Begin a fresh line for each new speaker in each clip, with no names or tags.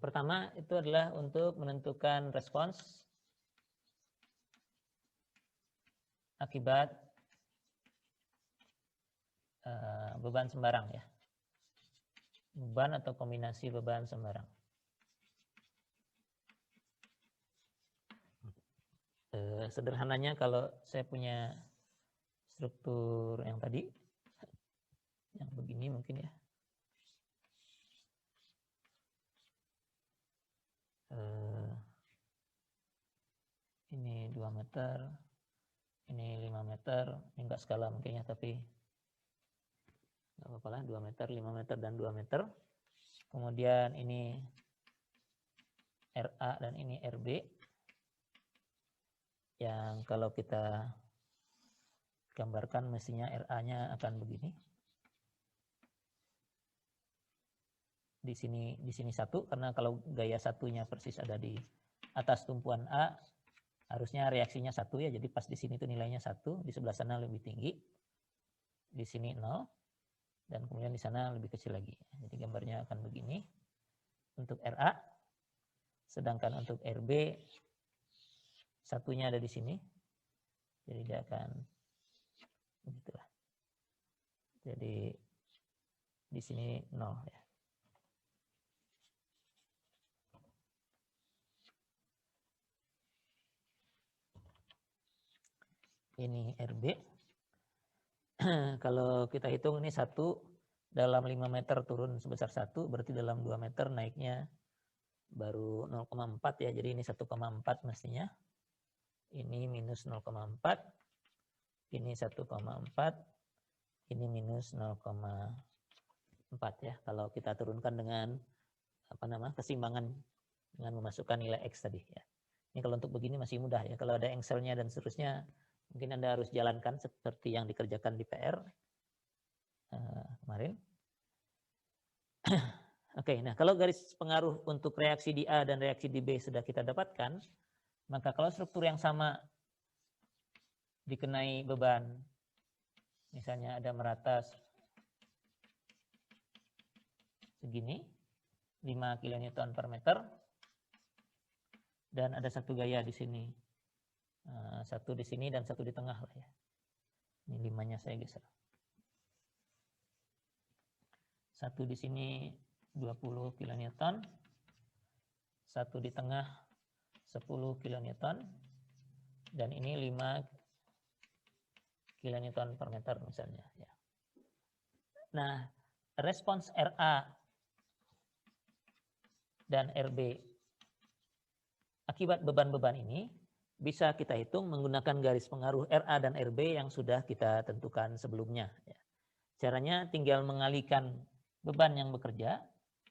Pertama itu adalah untuk menentukan respons akibat beban sembarang ya. Beban atau kombinasi beban sembarang. Sederhananya kalau saya punya struktur yang tadi, yang begini mungkin ya. Ini 2 meter, ini 5 meter, ini enggak skala mungkin ya, tapi enggak apa-apa lah, 2 meter, 5 meter, dan 2 meter. Kemudian ini RA dan ini RB, yang kalau kita gambarkan mestinya RA-nya akan begini. Di sini 1, karena kalau gaya satunya persis ada di atas tumpuan A, harusnya reaksinya 1 ya, jadi pas di sini itu nilainya 1, di sebelah sana lebih tinggi, di sini 0, dan kemudian di sana lebih kecil lagi. Jadi gambarnya akan begini untuk RA, sedangkan untuk RB satunya ada di sini, jadi dia akan begitulah. Jadi di sini 0 ya. Ini RB. Kalau kita hitung ini 1 dalam 5 meter turun sebesar 1, berarti dalam 2 meter naiknya baru 0,4 ya. Jadi ini 1,4 mestinya. Ini minus 0,4. Ini 1,4. Ini minus 0,4 ya. Kalau kita turunkan dengan keseimbangan dengan memasukkan nilai X tadi ya. Ini kalau untuk begini masih mudah ya. Kalau ada Excel-nya dan seterusnya, mungkin Anda harus jalankan seperti yang dikerjakan di PR kemarin. Oke, nah kalau garis pengaruh untuk reaksi di A dan reaksi di B sudah kita dapatkan, maka kalau struktur yang sama dikenai beban, misalnya ada merata segini, 5 kN per meter, dan ada satu gaya di sini, satu di sini dan satu di tengah lah ya. Ini 5-nya saya geser. Satu di sini 20 kN, satu di tengah 10 kN, dan ini 5 kN per meter misalnya ya. Nah, respons RA dan RB akibat beban-beban ini bisa kita hitung menggunakan garis pengaruh RA dan RB yang sudah kita tentukan sebelumnya ya. Caranya tinggal mengalihkan beban yang bekerja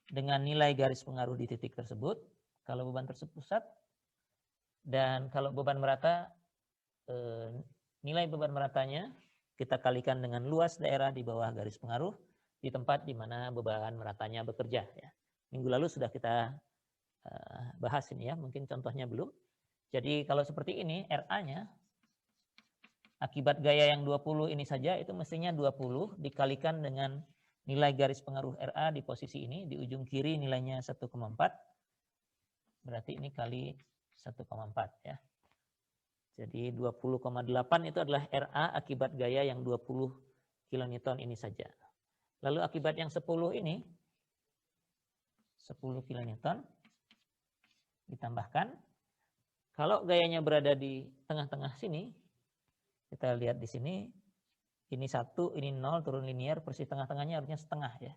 dengan nilai garis pengaruh di titik tersebut kalau beban tersebut pusat, dan kalau beban merata, nilai beban meratanya kita kalikan dengan luas daerah di bawah garis pengaruh di tempat di mana beban meratanya bekerja ya. Minggu lalu sudah kita bahas ini ya, mungkin contohnya belum. Jadi kalau seperti ini RA-nya akibat gaya yang 20 ini saja itu mestinya 20 dikalikan dengan nilai garis pengaruh RA di posisi ini, di ujung kiri nilainya 1,4. Berarti ini kali 1,4 ya. Jadi 20,8 itu adalah RA akibat gaya yang 20 kN ini saja. Lalu akibat yang 10 ini, 10 kN ditambahkan. Kalau gayanya berada di tengah-tengah sini, kita lihat di sini, ini 1, ini 0, turun linear, persis tengah-tengahnya harusnya setengah ya.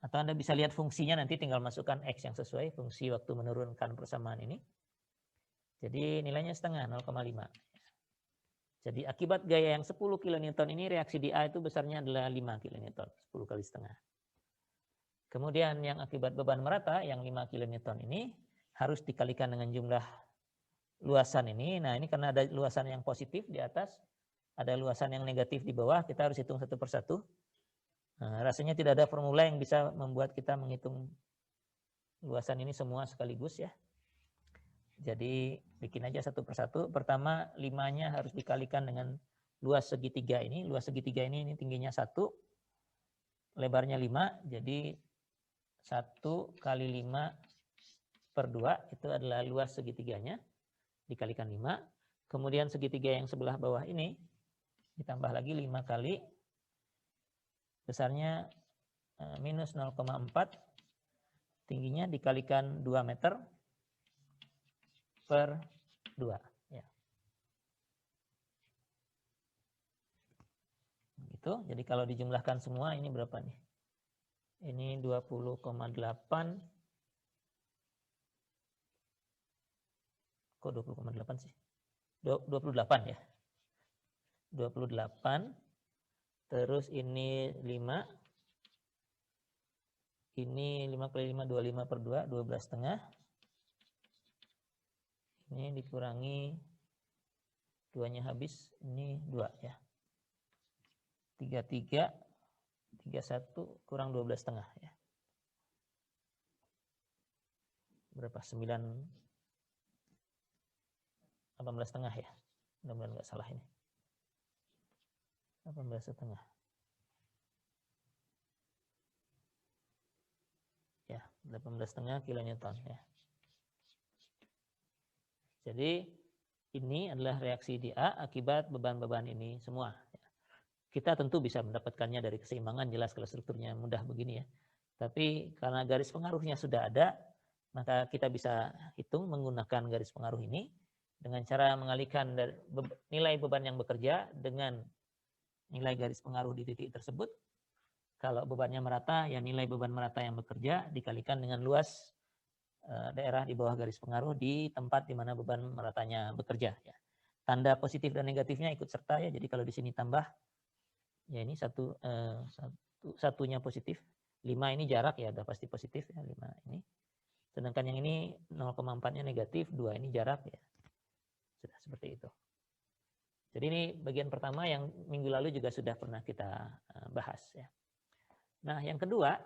Atau Anda bisa lihat fungsinya, nanti tinggal masukkan X yang sesuai, fungsi waktu menurunkan persamaan ini. Jadi nilainya setengah, 0,5. Jadi akibat gaya yang 10 kN ini, reaksi di A itu besarnya adalah 5 kN, 10 kali setengah. Kemudian yang akibat beban merata, yang 5 kN ini, harus dikalikan dengan jumlah luasan ini. Nah ini karena ada luasan yang positif di atas, ada luasan yang negatif di bawah, kita harus hitung satu persatu. Nah, rasanya tidak ada formula yang bisa membuat kita menghitung luasan ini semua sekaligus ya. Jadi bikin aja satu persatu. Pertama 5-nya harus dikalikan dengan luas segitiga ini. Luas segitiga ini tingginya 1, lebarnya 5, jadi 1 kali 5 per 2 itu adalah luas segitiganya, dikalikan 5. Kemudian segitiga yang sebelah bawah ini ditambah lagi 5 kali besarnya minus 0,4, tingginya dikalikan 2 meter per 2. Ya. Gitu. Jadi kalau dijumlahkan semua ini berapa nih? Ini 20,8. Kok 20,8 sih? 28 ya. 28. Terus ini 5. Ini 5 kali 5, 25 per 2, 12,5. Ini dikurangi 2-nya habis, ini 2 ya. 33, 31 kurang 12,5 ya. Berapa? 18,5 ya. Mudah-mudahan nggak salah ini. 18,5. Ya, 18,5 kilonewton ya. Jadi ini adalah reaksi di A akibat beban-beban ini semua. Kita tentu bisa mendapatkannya dari keseimbangan, jelas kalau strukturnya mudah begini ya. Tapi karena garis pengaruhnya sudah ada, maka kita bisa hitung menggunakan garis pengaruh ini dengan cara mengalihkan nilai beban yang bekerja dengan nilai garis pengaruh di titik tersebut. Kalau bebannya merata, ya nilai beban merata yang bekerja dikalikan dengan luas daerah di bawah garis pengaruh di tempat di mana beban meratanya bekerja. Ya. Tanda positif dan negatifnya ikut serta ya. Jadi kalau di sini tambah, ya ini satunya positif. 5 ini jarak ya, udah pasti positif ya 5 ini. Sedangkan yang ini 0,4-nya negatif, 2 ini jarak ya. Sudah seperti itu. Jadi ini bagian pertama yang minggu lalu juga sudah pernah kita bahas ya. Nah, yang kedua,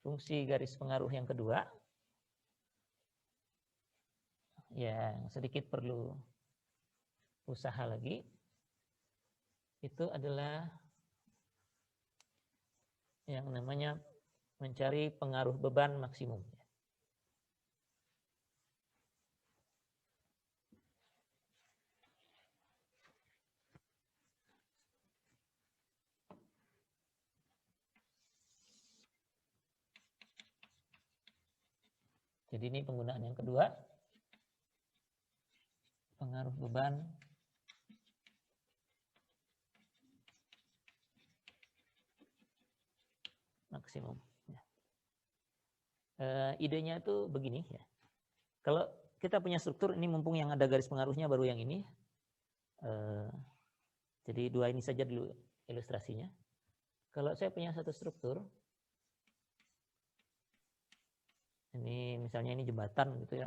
fungsi garis pengaruh yang kedua, yang sedikit perlu usaha lagi, itu adalah yang namanya mencari pengaruh beban maksimum. Jadi ini penggunaan yang kedua, pengaruh beban maksimum. Idenya itu begini ya. Kalau kita punya struktur, ini mumpung yang ada garis pengaruhnya baru yang ini. Jadi 2 ini saja dulu ilustrasinya. Kalau saya punya satu struktur, ini misalnya ini jembatan gitu ya.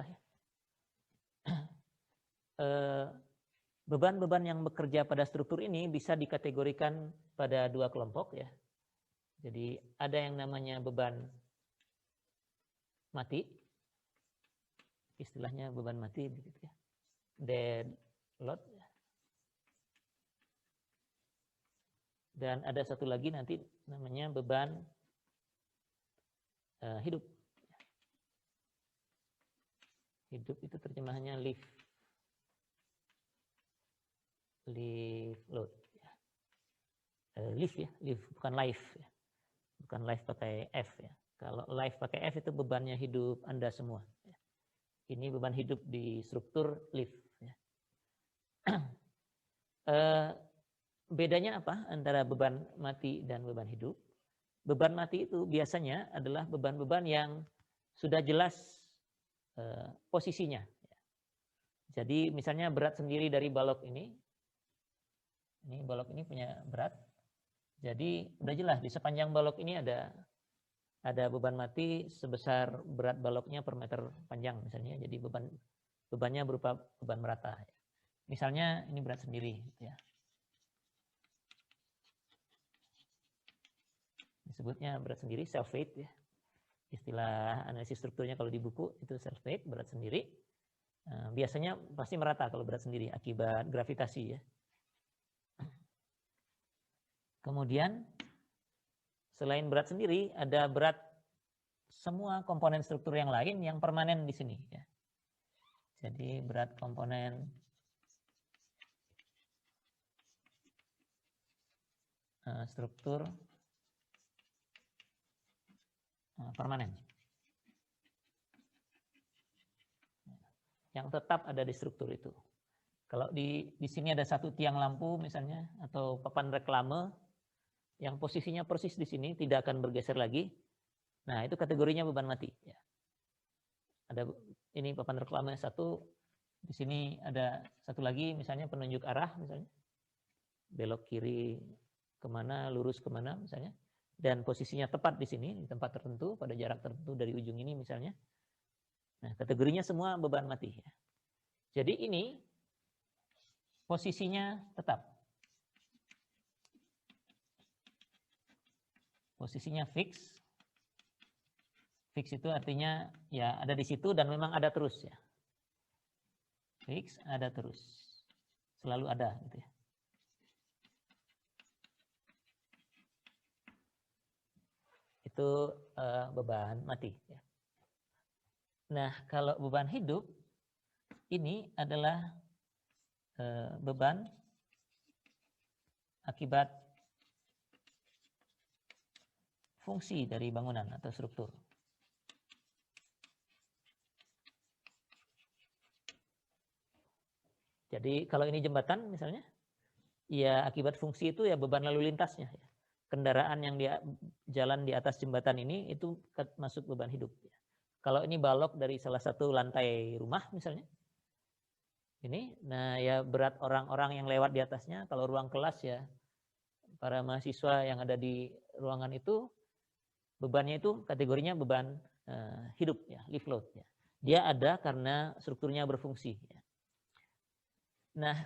Beban-beban yang bekerja pada struktur ini bisa dikategorikan pada 2 kelompok ya. Jadi ada yang namanya beban mati, istilahnya beban mati begitu ya. Dead load. Dan ada satu lagi nanti namanya beban hidup. Hidup itu terjemahannya live load. Live ya, live bukan life ya. Bukan life pakai F ya. Kalau life pakai F itu bebannya hidup Anda semua. Ini beban hidup di struktur live. Ya. Bedanya apa antara beban mati dan beban hidup? Beban mati itu biasanya adalah beban-beban yang sudah jelas posisinya. Jadi misalnya berat sendiri dari balok ini balok ini punya berat. Jadi udah jelas di sepanjang balok ini ada beban mati sebesar berat baloknya per meter panjang misalnya. Jadi bebannya berupa beban merata. Misalnya ini berat sendiri gitu ya. Disebutnya berat sendiri, self weight ya. Istilah analisis strukturnya kalau di buku itu self weight, berat sendiri. Biasanya pasti merata kalau berat sendiri akibat gravitasi ya. Kemudian Selain berat sendiri, ada berat semua komponen struktur yang lain yang permanen di sini. Ya. Jadi berat komponen struktur permanen. Yang tetap ada di struktur itu. Kalau di sini ada satu tiang lampu misalnya, atau papan reklame, yang posisinya persis di sini, tidak akan bergeser lagi. Nah, itu kategorinya beban mati. Ya. Ada ini papan reklame satu, di sini ada satu lagi, misalnya penunjuk arah, misalnya belok kiri kemana, lurus kemana, misalnya, dan posisinya tepat di sini, di tempat tertentu, pada jarak tertentu dari ujung ini, misalnya. Nah, kategorinya semua beban mati. Ya. Jadi ini posisinya tetap. Posisinya fix. Fix itu artinya ya ada di situ dan memang ada terus ya. Fix ada terus. Selalu ada gitu ya. Itu beban mati ya. Nah, kalau beban hidup ini adalah beban akibat fungsi dari bangunan atau struktur. Jadi kalau ini jembatan misalnya, ya akibat fungsi itu ya beban lalu lintasnya. Ya. Kendaraan yang jalan di atas jembatan ini itu masuk beban hidup. Ya. Kalau ini balok dari salah satu lantai rumah misalnya, ini, nah ya berat orang-orang yang lewat di atasnya, kalau ruang kelas ya, para mahasiswa yang ada di ruangan itu, bebannya itu kategorinya beban hidup ya, lift load ya. Dia ada karena strukturnya berfungsi ya. Nah,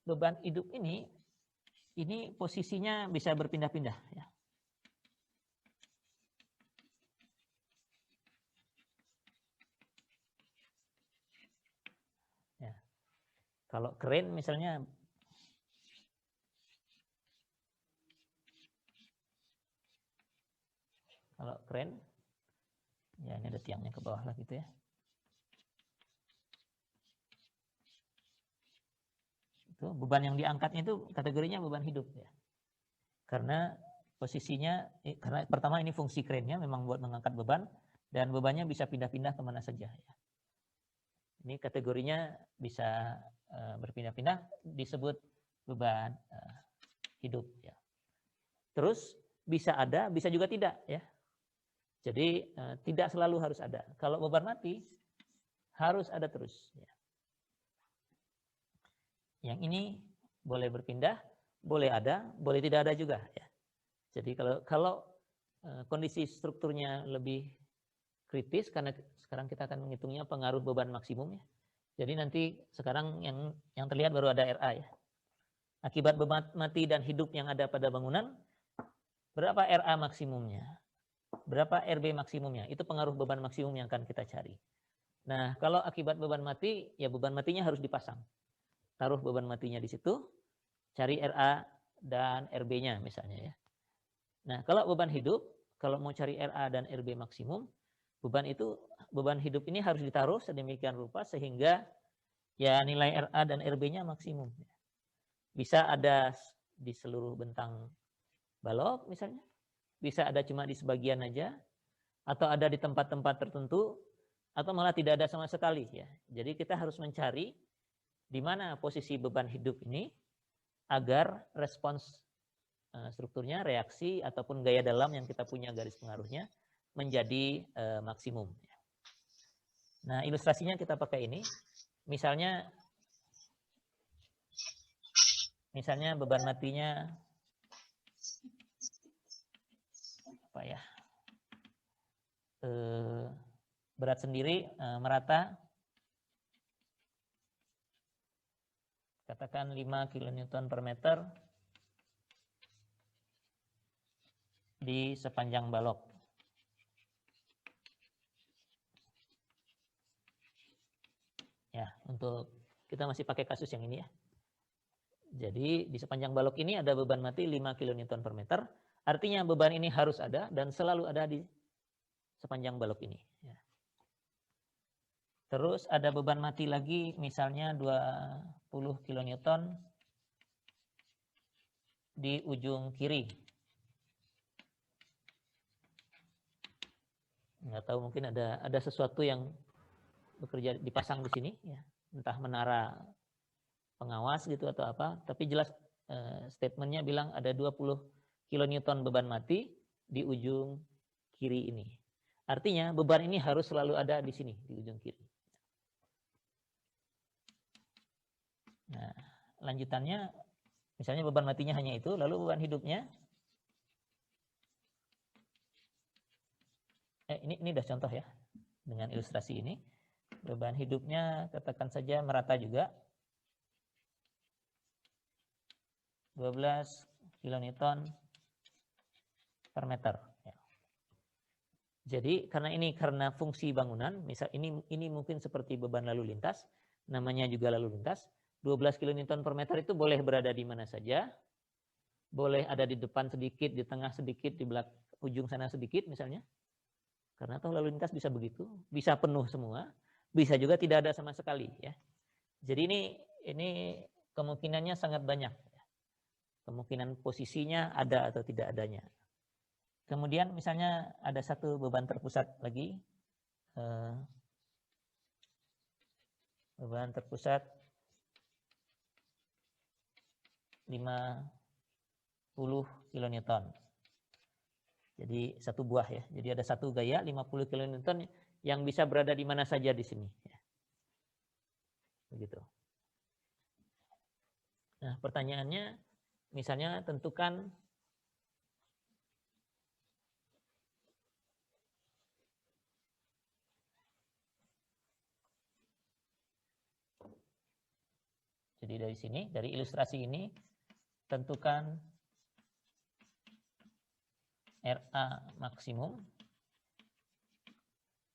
beban hidup ini posisinya bisa berpindah-pindah ya. Ya. Kalau keren misalnya kalau keren ya ini ada tiangnya ke bawah lah gitu ya. Itu beban yang diangkatnya itu kategorinya beban hidup ya. Karena posisinya, karena pertama ini fungsi kerennya memang buat mengangkat beban, dan bebannya bisa pindah-pindah kemana saja. Ya. Ini kategorinya bisa berpindah-pindah, disebut beban hidup. Ya. Terus bisa ada, bisa juga tidak. Ya. Jadi tidak selalu harus ada. Kalau beban mati, harus ada terus. Ya. Yang ini boleh berpindah, boleh ada, boleh tidak ada juga. Ya. Jadi kalau kondisi strukturnya lebih kritis, karena sekarang kita akan menghitungnya pengaruh beban maksimum ya. Jadi nanti sekarang yang terlihat baru ada RA ya. Akibat beban mati dan hidup yang ada pada bangunan, berapa RA maksimumnya? Berapa RB maksimumnya? Itu pengaruh beban maksimum yang akan kita cari. Nah, kalau akibat beban mati, ya beban matinya harus dipasang. Taruh beban matinya di situ, cari RA dan RB-nya misalnya ya. Nah, kalau beban hidup, kalau mau cari RA dan RB maksimum, beban hidup ini harus ditaruh sedemikian rupa sehingga ya nilai RA dan RB-nya maksimum. Bisa ada di seluruh bentang balok misalnya, bisa ada cuma di sebagian aja, atau ada di tempat-tempat tertentu, atau malah tidak ada sama sekali ya. Jadi kita harus mencari di mana posisi beban hidup ini agar respons strukturnya, reaksi ataupun gaya dalam yang kita punya garis pengaruhnya menjadi maksimum. Nah, ilustrasinya kita pakai ini. Misalnya beban matinya apa ya? Berat sendiri merata, katakan 5 kN per meter di sepanjang balok. Ya, untuk kita masih pakai kasus yang ini ya. Jadi di sepanjang balok ini ada beban mati 5 kN per meter. Artinya beban ini harus ada dan selalu ada di sepanjang balok ini. Ya. Terus ada beban mati lagi, misalnya 20 kN di ujung kiri. Nggak tahu, mungkin ada sesuatu yang bekerja dipasang di sini, ya. Entah menara pengawas gitu atau apa, tapi jelas statementnya bilang ada 20 kN beban mati di ujung kiri ini. Artinya beban ini harus selalu ada di sini, di ujung kiri. Nah, lanjutannya, misalnya beban matinya hanya itu, lalu beban hidupnya, ini udah contoh ya, dengan ilustrasi ini. Beban hidupnya katakan saja merata juga, 12 kN per meter. Ya. Jadi karena fungsi bangunan, misal ini mungkin seperti beban lalu lintas, namanya juga lalu lintas, 12 kN per meter itu boleh berada di mana saja, boleh ada di depan sedikit, di tengah sedikit, di belakang ujung sana sedikit misalnya. Karena toh lalu lintas bisa begitu, bisa penuh semua, bisa juga tidak ada sama sekali, ya. Jadi ini kemungkinannya sangat banyak. Kemungkinan posisinya ada atau tidak adanya. Kemudian misalnya ada satu beban terpusat lagi. Beban terpusat 50 kN. Jadi satu buah ya. Jadi ada satu gaya 50 kN yang bisa berada di mana saja di sini. Begitu. Nah, pertanyaannya, misalnya tentukan jadi dari sini, dari ilustrasi ini, tentukan RA maksimum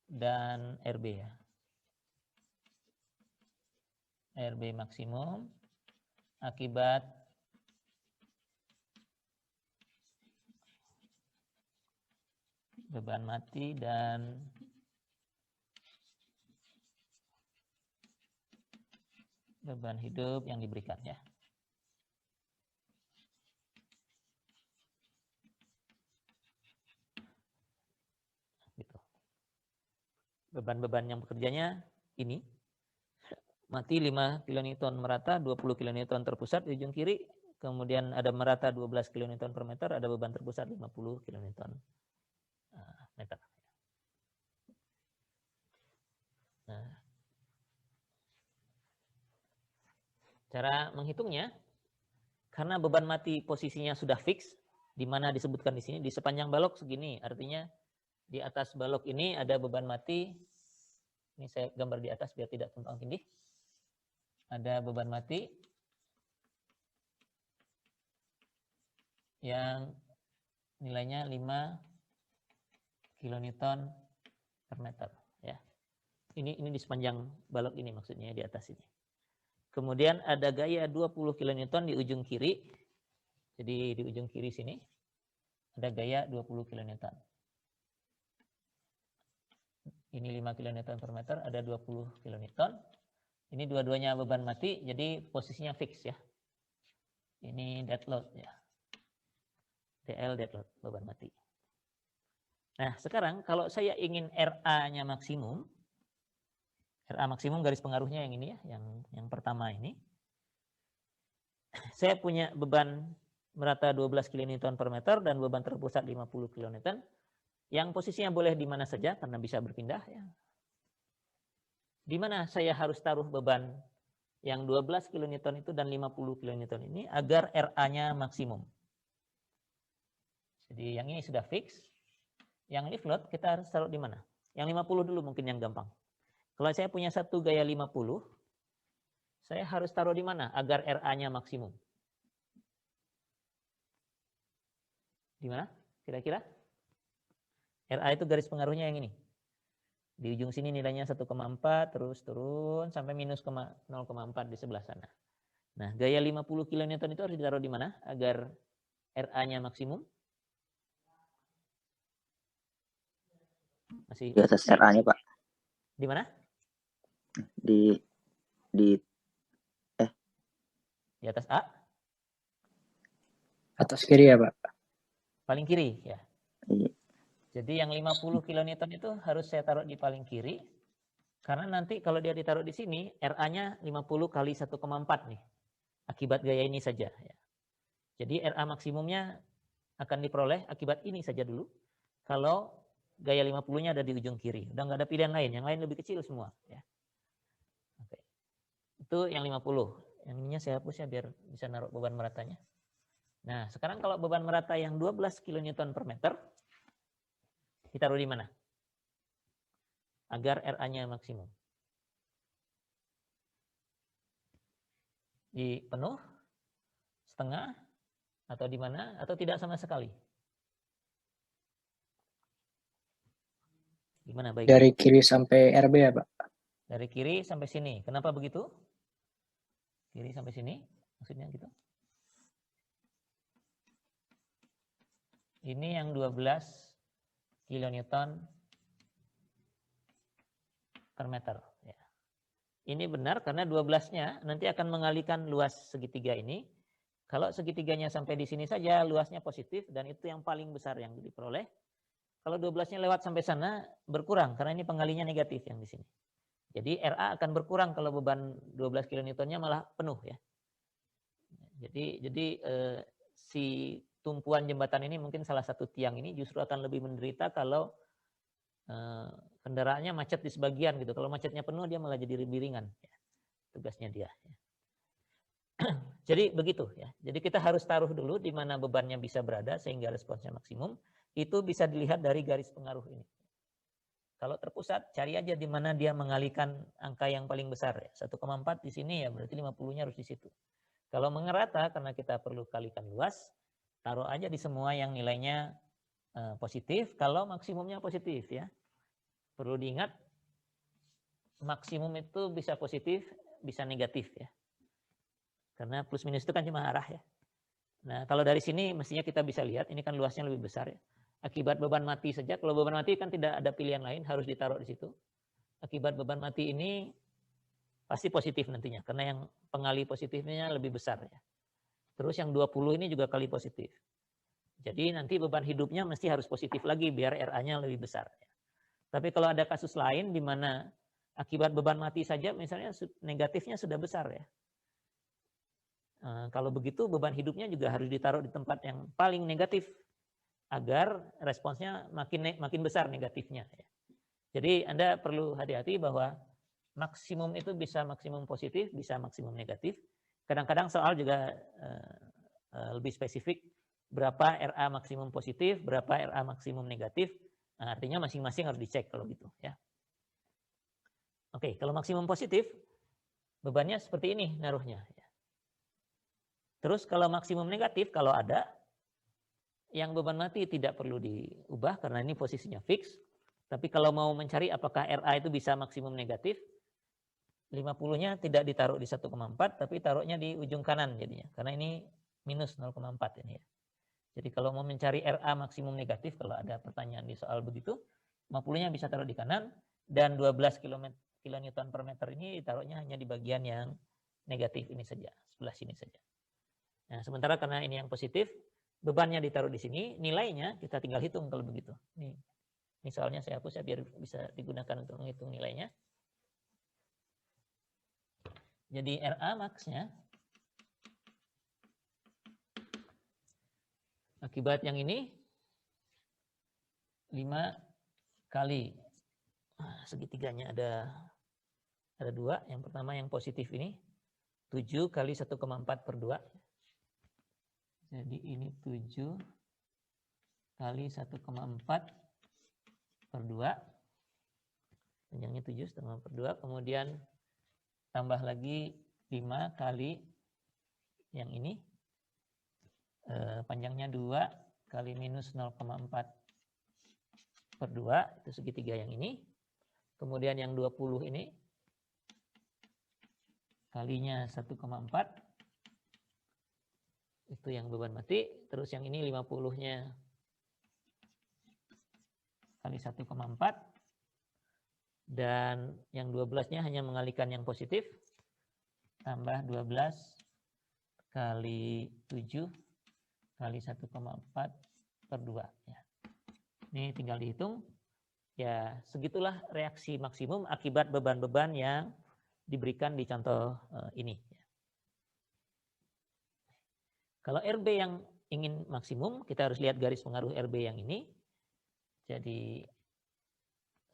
dan RB ya. RB maksimum akibat beban mati dan beban hidup yang diberikan ya. Gitu. Beban-beban yang bekerjanya ini. Mati 5 kN merata, 20 kN terpusat di ujung kiri, kemudian ada merata 12 kN per meter, ada beban terpusat 50 kN meter. Nah, cara menghitungnya, karena beban mati posisinya sudah fix, di mana disebutkan di sini, di sepanjang balok segini, artinya di atas balok ini ada beban mati, ini saya gambar di atas biar tidak tumpang tindih, ada beban mati yang nilainya 5 kN per meter ya. Ini di sepanjang balok ini maksudnya di atas ini. Kemudian ada gaya 20 kN di ujung kiri. Jadi di ujung kiri sini ada gaya 20 kN. Ini 5 kN per meter, ada 20 kN. Ini dua-duanya beban mati, jadi posisinya fix ya. Ini dead load ya. DL dead load, beban mati. Nah, sekarang kalau saya ingin RA-nya maksimum, RA maksimum garis pengaruhnya yang ini ya, yang pertama ini. Saya punya beban merata 12 kN per meter dan beban terpusat 50 kN. Yang posisinya boleh di mana saja karena bisa berpindah ya. Di mana saya harus taruh beban yang 12 kN itu dan 50 kN ini agar RA-nya maksimum. Jadi yang ini sudah fix. Yang lift load kita harus taruh di mana? Yang 50 dulu mungkin yang gampang. Kalau saya punya satu gaya 50, saya harus taruh di mana agar RA-nya maksimum? Di mana? Kira-kira? RA itu garis pengaruhnya yang ini. Di ujung sini nilainya 1,4, terus turun sampai minus 0,4 di sebelah sana. Nah, gaya 50 kN itu harus ditaruh di mana agar RA-nya maksimum? Masih
Di atas RA-nya, Pak.
di mana?
Di
Di atas A?
Atas kiri ya, Pak?
Paling kiri ya.
Iya.
Jadi yang 50 kilonewton itu harus saya taruh di paling kiri. Karena nanti kalau dia ditaruh di sini, RA-nya 50 kali 1,4 nih. Akibat gaya ini saja. Ya. Jadi RA maksimumnya akan diperoleh akibat ini saja dulu. Kalau gaya 50-nya ada di ujung kiri. Udah nggak ada pilihan lain. Yang lain lebih kecil semua. Ya. Oke. Itu yang 50. Yang ininya saya hapus ya biar bisa naruh beban meratanya. Nah, sekarang kalau beban merata yang 12 kN per meter, ditaruh di mana? Agar RA-nya maksimum. Di penuh, setengah, atau di mana, atau tidak sama sekali? Gimana baik?
Dari kiri sampai RB ya, Pak?
Dari kiri sampai sini. Kenapa begitu? Kiri sampai sini, maksudnya gitu. Ini yang 12 kilonewton per meter. Ya. Ini benar karena 12-nya nanti akan mengalihkan luas segitiga ini. Kalau segitiganya sampai di sini saja, luasnya positif dan itu yang paling besar yang diperoleh. Kalau 12-nya lewat sampai sana, berkurang karena ini pengalinya negatif yang di sini. Jadi RA akan berkurang kalau beban 12 kilonewtonnya malah penuh ya. Jadi si tumpuan jembatan ini mungkin salah satu tiang ini justru akan lebih menderita kalau kendaraannya macet di sebagian gitu. Kalau macetnya penuh dia malah jadi lebih ringan ya, tugasnya dia. Ya. Jadi begitu ya. Jadi kita harus taruh dulu di mana bebannya bisa berada sehingga responsnya maksimum. Itu bisa dilihat dari garis pengaruh ini. Kalau terpusat, cari aja di mana dia mengalihkan angka yang paling besar ya. 1,4 di sini ya berarti 50-nya harus di situ. Kalau mengerata karena kita perlu kalikan luas, taruh aja di semua yang nilainya positif. Kalau maksimumnya positif ya. Perlu diingat maksimum itu bisa positif, bisa negatif ya. Karena plus minus itu kan cuma arah ya. Nah kalau dari sini mestinya kita bisa lihat ini kan luasnya lebih besar ya. Akibat beban mati saja, kalau beban mati kan tidak ada pilihan lain, harus ditaruh di situ. Akibat beban mati ini pasti positif nantinya, karena yang pengali positifnya lebih besar ya. Terus yang 20 ini juga kali positif. Jadi nanti beban hidupnya mesti harus positif lagi biar RA-nya lebih besar. Ya. Tapi kalau ada kasus lain di mana akibat beban mati saja misalnya negatifnya sudah besar ya. Kalau begitu beban hidupnya juga harus ditaruh di tempat yang paling negatif agar responsnya makin besar negatifnya. Ya. Jadi Anda perlu hati-hati bahwa maksimum itu bisa maksimum positif, bisa maksimum negatif. Kadang-kadang soal juga lebih spesifik berapa RA maksimum positif, berapa RA maksimum negatif. Nah, artinya masing-masing harus dicek kalau gitu ya. Oke, kalau maksimum positif bebannya seperti ini naruhnya. Ya. Terus kalau maksimum negatif kalau ada yang beban mati tidak perlu diubah karena ini posisinya fix. Tapi kalau mau mencari apakah RA itu bisa maksimum negatif, 50-nya tidak ditaruh di 1,4 tapi taruhnya di ujung kanan jadinya. Karena ini minus 0,4 ini ya. Jadi kalau mau mencari RA maksimum negatif, kalau ada pertanyaan di soal begitu, 50-nya bisa taruh di kanan dan 12 kilonewton per meter ini ditaruhnya hanya di bagian yang negatif ini saja, sebelah sini saja. Nah, sementara karena ini yang positif, bebannya ditaruh di sini, nilainya kita tinggal hitung kalau begitu. Ini soalnya saya hapus ya biar bisa digunakan untuk menghitung nilainya. Jadi RA max-nya akibat yang ini 5 kali segitiganya ada 2. Yang pertama yang positif ini 7 kali 1,4 per 2. Jadi ini 7 kali 1,4 per 2. Panjangnya 7,5 per 2. Kemudian tambah lagi 5 kali yang ini. Panjangnya 2 kali minus 0,4 per 2. Itu segitiga yang ini. Kemudian yang 20 ini kalinya 1,4. Itu yang beban mati. Terus yang ini 50-nya kali 1,4 Dan yang 12-nya hanya mengalihkan yang positif. Tambah 12 kali 7 kali 1,4 per 2. Ya. Ini tinggal dihitung. Ya, segitulah reaksi maksimum akibat beban-beban yang diberikan di contoh ini. Kalau RB yang ingin maksimum, kita harus lihat garis pengaruh RB yang ini. Jadi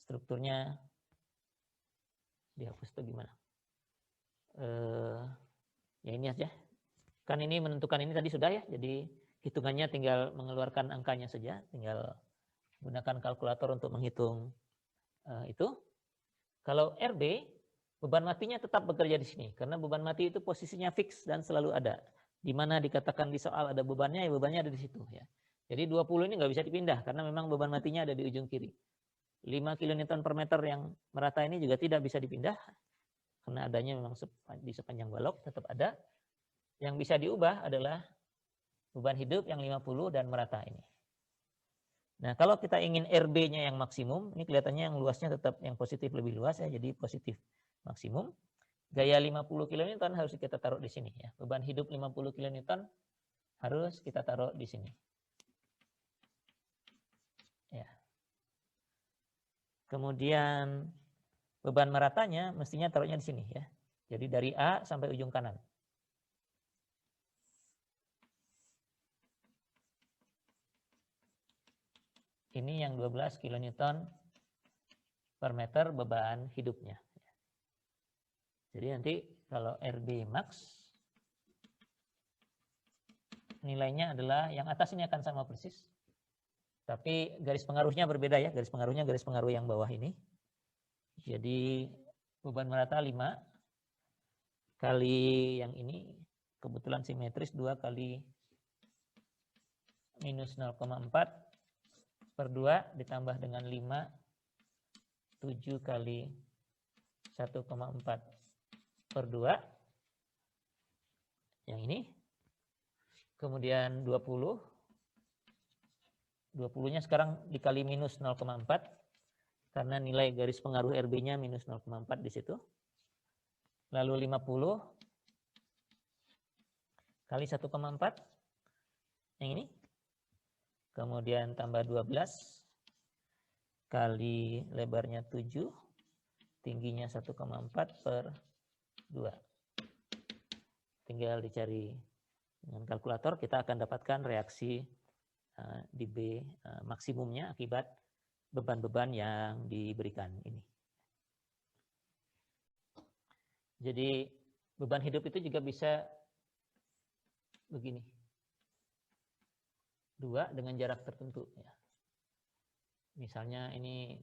strukturnya dihapus atau gimana? Ya ini aja. Kan ini menentukan ini tadi sudah ya. Jadi hitungannya tinggal mengeluarkan angkanya saja. Tinggal gunakan kalkulator untuk menghitung itu. Kalau RB, beban matinya tetap bekerja di sini. Karena beban mati itu posisinya fix dan selalu ada. Di mana dikatakan di soal ada bebannya, ya bebannya ada di situ. Ya. Jadi 20 ini nggak bisa dipindah karena memang beban matinya ada di ujung kiri. 5 kN per meter yang merata ini juga tidak bisa dipindah. Karena adanya memang di sepanjang balok tetap ada. Yang bisa diubah adalah beban hidup yang 50 dan merata ini. Nah, kalau kita ingin RB-nya yang maksimum, ini kelihatannya yang luasnya tetap yang positif lebih luas ya, jadi positif maksimum. Gaya 50 kN harus kita taruh di sini ya. Beban hidup 50 kN harus kita taruh di sini. Ya. Kemudian beban meratanya mestinya taruhnya di sini ya. Jadi dari A sampai ujung kanan. Ini yang 12 kN per meter beban hidupnya. Jadi nanti kalau RB max nilainya adalah yang atas ini akan sama persis. Tapi garis pengaruhnya berbeda ya. Garis pengaruh yang bawah ini. Jadi beban merata 5 kali yang ini kebetulan simetris 2 kali minus 0,4 per 2 ditambah dengan 5 7 kali 1,4 per 2 yang ini. Kemudian 20 nya sekarang dikali minus 0,4 karena nilai garis pengaruh RB-nya minus 0,4 di situ. Lalu 50 kali 1,4 yang ini. Kemudian tambah 12 kali lebarnya 7, tingginya 1,4 per 2. Tinggal dicari dengan kalkulator, kita akan dapatkan reaksi di B maksimumnya akibat beban-beban yang diberikan ini. Jadi beban hidup itu juga bisa begini. 2 dengan jarak tertentu ya. Misalnya ini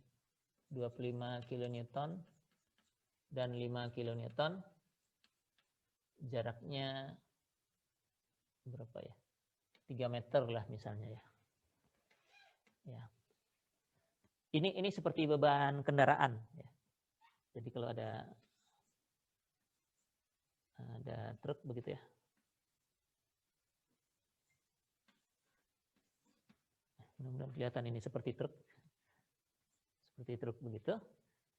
25 kN dan 5 kN. Jaraknya berapa ya? 3 meter lah misalnya ya. Ya. Ini seperti beban kendaraan ya. Jadi kalau ada truk begitu ya. Mudah-mudahan kelihatan ini seperti truk. Seperti truk begitu.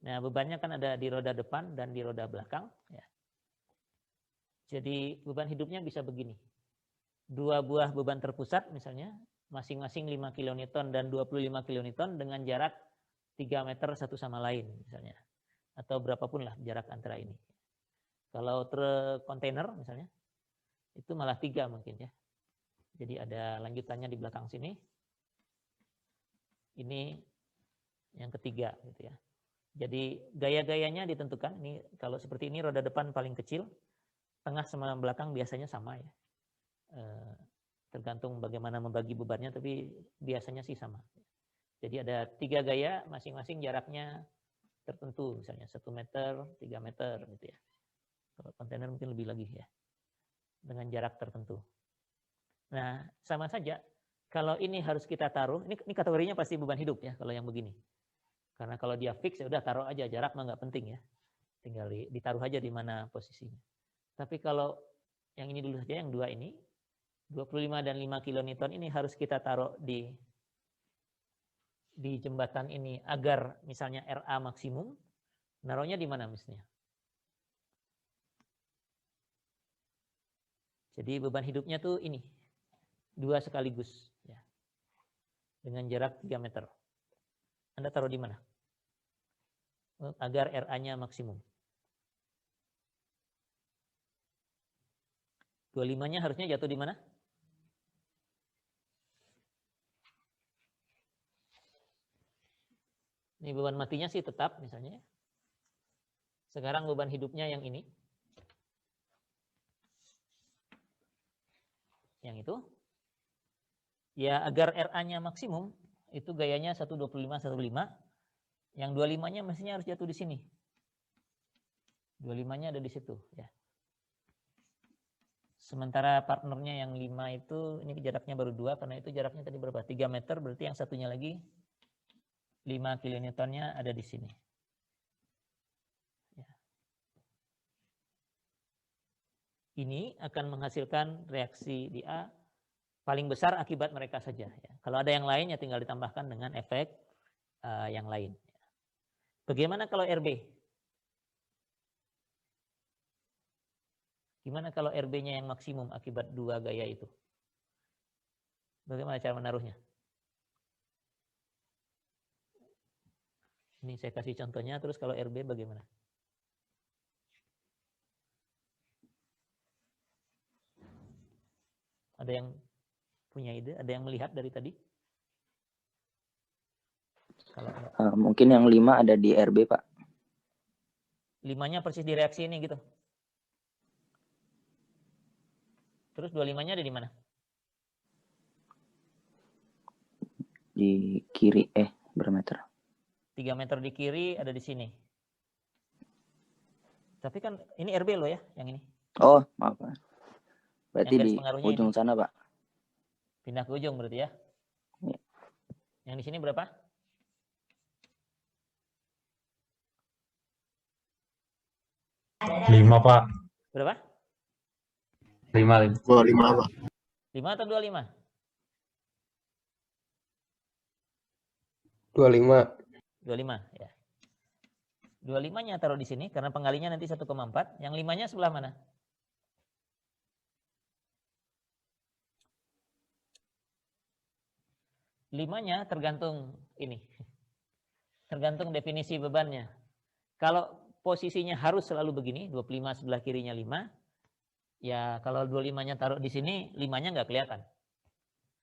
Nah, bebannya kan ada di roda depan dan di roda belakang. Ya. Jadi beban hidupnya bisa begini. 2 buah beban terpusat misalnya, masing-masing 5 kN dan 25 kN dengan jarak 3 meter satu sama lain misalnya. Atau berapapun lah jarak antara ini. Kalau truk kontainer misalnya, itu malah 3 mungkin ya. Jadi ada lanjutannya di belakang sini. Ini yang ketiga gitu ya. Jadi gaya-gayanya ditentukan. Ini kalau seperti ini roda depan paling kecil, tengah sama belakang biasanya sama ya. Tergantung bagaimana membagi bebannya, tapi biasanya sih sama. Jadi ada 3 gaya, masing-masing jaraknya tertentu, misalnya 1 meter, 3 meter gitu ya. Kalau kontainer mungkin lebih lagi ya, dengan jarak tertentu. Nah, sama saja. Kalau ini harus kita taruh, ini kategorinya pasti beban hidup ya, kalau yang begini. Karena kalau dia fix ya udah taruh aja, jarak mah nggak penting ya. Tinggal ditaruh aja di mana posisinya. Tapi kalau yang ini dulu saja, yang 2 ini, 25 dan 5 kN ini harus kita taruh di jembatan ini agar misalnya RA maksimum, Naruhnya di mana mestinya? Jadi beban hidupnya tuh ini, 2 sekaligus. Ya. Dengan jarak 3 meter. Anda taruh di mana? Agar RA-nya maksimum. 25-nya harusnya jatuh di mana? Ini beban matinya sih tetap misalnya. Sekarang beban hidupnya yang ini. Yang itu. Ya agar RA-nya maksimum, itu gayanya 125, 125. Yang 25-nya mestinya harus jatuh di sini. 25-nya ada di situ. Ya. Sementara partnernya yang 5 itu, ini jaraknya baru 2, karena itu jaraknya tadi berapa? 3 meter, berarti yang satunya lagi 5 kilonewtonnya ada di sini. Ya. Ini akan menghasilkan reaksi di A paling besar akibat mereka saja. Ya. Kalau ada yang lain ya tinggal ditambahkan dengan efek yang lain. Bagaimana kalau RB? Gimana kalau RB-nya yang maksimum akibat 2 gaya itu? Bagaimana cara menaruhnya? Ini saya kasih contohnya, terus kalau RB bagaimana? Ada yang punya ide? Ada yang melihat dari tadi? Kalau
mungkin yang 5 ada di RB, Pak.
5-nya persis di reaksi ini gitu. Terus 25-nya ada di mana?
Di kiri, berapa meter?
3 meter di kiri, ada di sini. Tapi kan ini RB loh ya, yang ini.
Oh, maaf, Pak. Berarti
Yang
di ujung
ini.
sana, Pak.
Pindah ke ujung berarti ya.
Ya.
Yang di sini berapa?
5, Pak.
Berapa?
5.
25, Pak.
5 atau 25?
25.
25 ya. 25-nya taruh di sini karena pengalinya nanti 1,4. Yang 5-nya sebelah mana? Limanya tergantung ini. Tergantung definisi bebannya. Kalau posisinya harus selalu begini, 25 sebelah kirinya 5. Ya kalau 25-nya taruh di sini, 5-nya nggak kelihatan.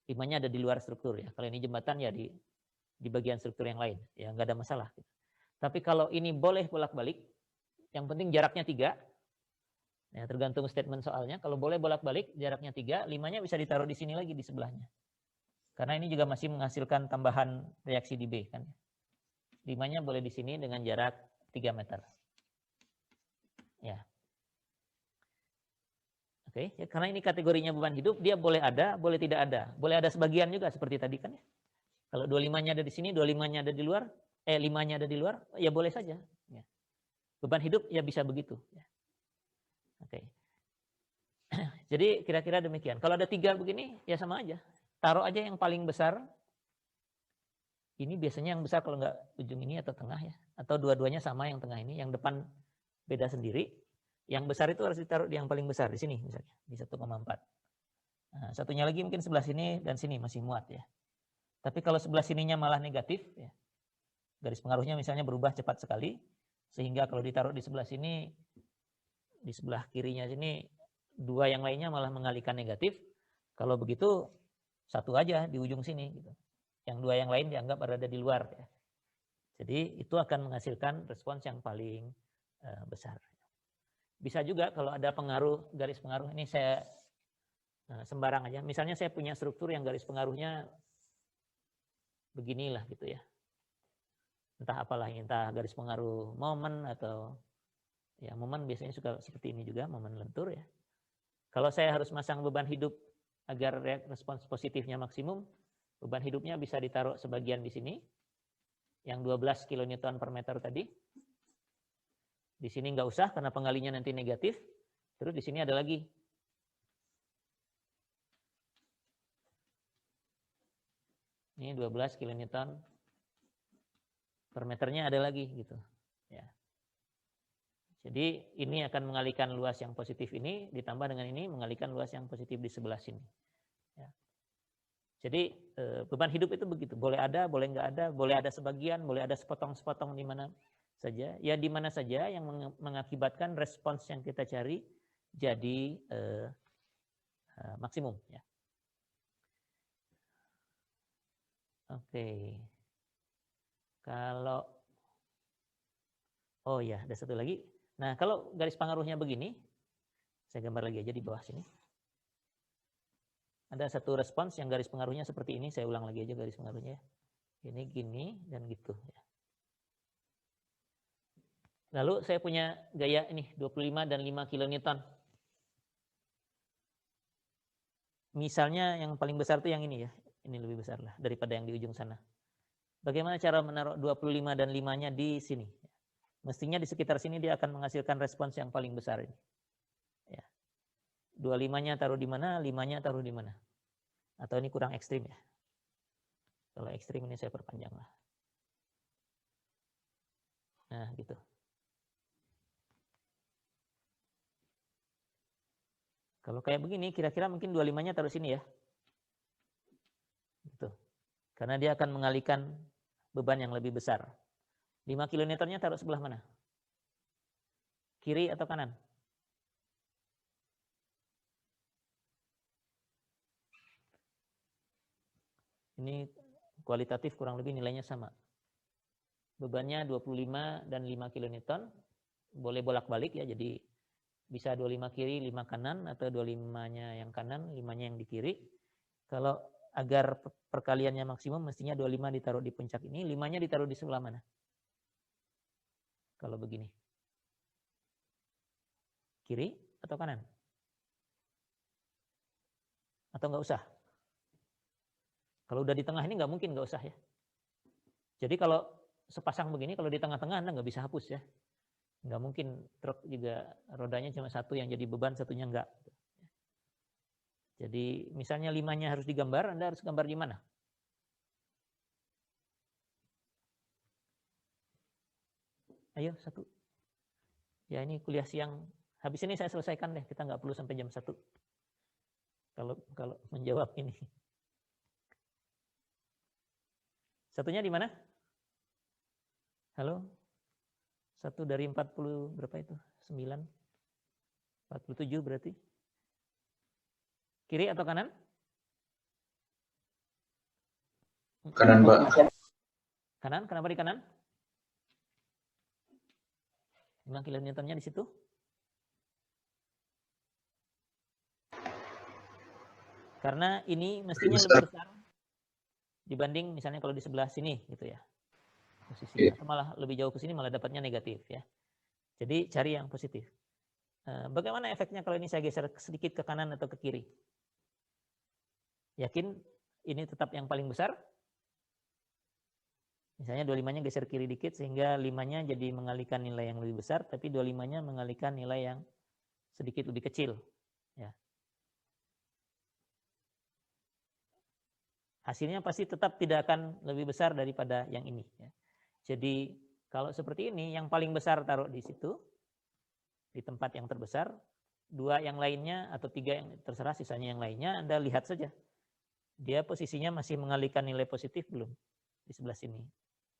5-nya ada di luar struktur ya. Kalau ini jembatan ya di bagian struktur yang lain. Ya nggak ada masalah. Tapi kalau ini boleh bolak-balik, yang penting jaraknya 3. Ya, tergantung statement soalnya. Kalau boleh bolak-balik, jaraknya 3, 5-nya bisa ditaruh di sini lagi di sebelahnya. Karena ini juga masih menghasilkan tambahan reaksi di B kan. 5-nya boleh di sini dengan jarak 3 meter. Ya. Oke, ya, karena ini kategorinya beban hidup, dia boleh ada, boleh tidak ada. Boleh ada sebagian juga seperti tadi kan ya. Kalau 25-nya ada di sini, 25-nya ada di luar, 5-nya ada di luar, ya boleh saja. Ya. Beban hidup ya bisa begitu. Ya. Oke. Jadi kira-kira demikian. Kalau ada 3 begini, ya sama aja. Taruh aja yang paling besar. Ini biasanya yang besar kalau nggak ujung ini atau tengah ya. Atau dua-duanya sama yang tengah ini. Yang depan beda sendiri. Yang besar itu harus ditaruh di yang paling besar. Di sini misalnya. Di 1,4. Nah, satunya lagi mungkin sebelah sini dan sini masih muat ya. Tapi kalau sebelah sininya malah negatif ya. Garis pengaruhnya misalnya berubah cepat sekali. Sehingga kalau ditaruh di sebelah sini. Di sebelah kirinya sini. 2 yang lainnya malah mengalihkan negatif. Kalau begitu. 1 aja di ujung sini gitu. Yang 2 yang lain dianggap berada di luar ya. Jadi itu akan menghasilkan respons yang paling besar. Bisa juga kalau ada pengaruh, garis pengaruh ini saya sembarang aja. Misalnya saya punya struktur yang garis pengaruhnya beginilah gitu ya. Entah apalah, entah garis pengaruh momen atau ya momen biasanya suka seperti ini juga, momen lentur ya. Kalau saya harus masang beban hidup agar respons positifnya maksimum, beban hidupnya bisa ditaruh sebagian di sini, yang 12 kN per meter tadi. Di sini nggak usah karena pengalinya nanti negatif. Terus di sini ada lagi. Ini 12 kN per meternya ada lagi gitu. Ya. Jadi ini akan mengalihkan luas yang positif ini ditambah dengan ini mengalihkan luas yang positif di sebelah sini. Ya. Jadi beban hidup itu begitu. Boleh ada, boleh nggak ada, boleh ada sebagian, boleh ada sepotong-sepotong di mana saja. Ya di mana saja yang mengakibatkan respons yang kita cari jadi maksimum. Ya. Oke. Kalau oh ya, ada satu lagi. Nah, kalau garis pengaruhnya begini, saya gambar lagi aja di bawah sini. Ada satu respons yang garis pengaruhnya seperti ini, saya ulang lagi aja garis pengaruhnya. Ini gini dan gitu. Lalu saya punya gaya ini 25 dan 5 kN. Misalnya yang paling besar itu yang ini ya. Ini lebih besar lah daripada yang di ujung sana. Bagaimana cara menaruh 25 dan 5-nya di sini? Mestinya di sekitar sini dia akan menghasilkan respons yang paling besar ini. Ya. 25-nya taruh di mana, 5-nya taruh di mana. Atau ini kurang ekstrim ya. Kalau ekstrim ini saya perpanjang lah. Nah gitu. Kalau kayak begini kira-kira mungkin 25-nya taruh sini ya. Gitu. Karena dia akan mengalihkan beban yang lebih besar. 5 kN-nya taruh sebelah mana? Kiri atau kanan? Ini kualitatif kurang lebih nilainya sama. Bebannya 25 dan 5 kN. Boleh bolak-balik ya, jadi bisa 25 kiri, 5 kanan, atau 25-nya yang kanan, 5-nya yang di kiri. Kalau agar perkaliannya maksimum, mestinya 25 ditaruh di puncak ini, 5-nya ditaruh di sebelah mana? Kalau begini. Kiri atau kanan? Atau nggak usah? Kalau udah di tengah ini nggak mungkin nggak usah ya. Jadi kalau sepasang begini, kalau di tengah-tengah Anda nggak bisa hapus ya. Nggak mungkin truk juga rodanya cuma satu yang jadi beban, satunya nggak. Jadi misalnya 5-nya harus digambar, Anda harus gambar di mana? Ayo, satu. Ya ini kuliah siang. Habis ini saya selesaikan deh. Kita nggak perlu sampai jam 1. Kalau menjawab ini. Satunya di mana? Halo? 1 dari 40 berapa itu? 9? 47 berarti? Kiri atau kanan?
Kanan, Pak.
Kanan? Kenapa di kanan? 5 kN-nya di situ. Karena ini mestinya lebih besar dibanding misalnya kalau di sebelah sini gitu ya. Posisinya. Atau malah lebih jauh ke sini malah dapatnya negatif ya. Jadi cari yang positif. Bagaimana efeknya kalau ini saya geser sedikit ke kanan atau ke kiri? Yakin ini tetap yang paling besar? Misalnya 25-nya geser kiri dikit sehingga 5-nya jadi mengalihkan nilai yang lebih besar, tapi 25-nya mengalihkan nilai yang sedikit lebih kecil. Ya. Hasilnya pasti tetap tidak akan lebih besar daripada yang ini. Ya. Jadi kalau seperti ini, yang paling besar taruh di situ, di tempat yang terbesar, 2 yang lainnya atau 3 yang terserah, sisanya yang lainnya, Anda lihat saja. Dia posisinya masih mengalihkan nilai positif belum? Di sebelah sini.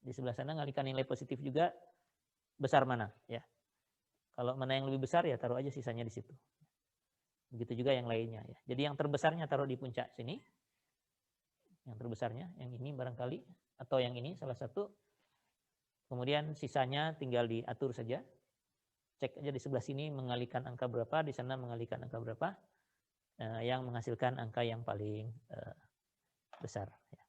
Di sebelah sana mengalihkan nilai positif juga, besar mana? Ya. Kalau mana yang lebih besar ya taruh aja sisanya di situ. Begitu juga yang lainnya. Ya. Jadi yang terbesarnya taruh di puncak sini. Yang terbesarnya, yang ini barangkali. Atau yang ini salah satu. Kemudian sisanya tinggal diatur saja. Cek aja di sebelah sini mengalihkan angka berapa, di sana mengalihkan angka berapa. Yang menghasilkan angka yang paling besar. Ya.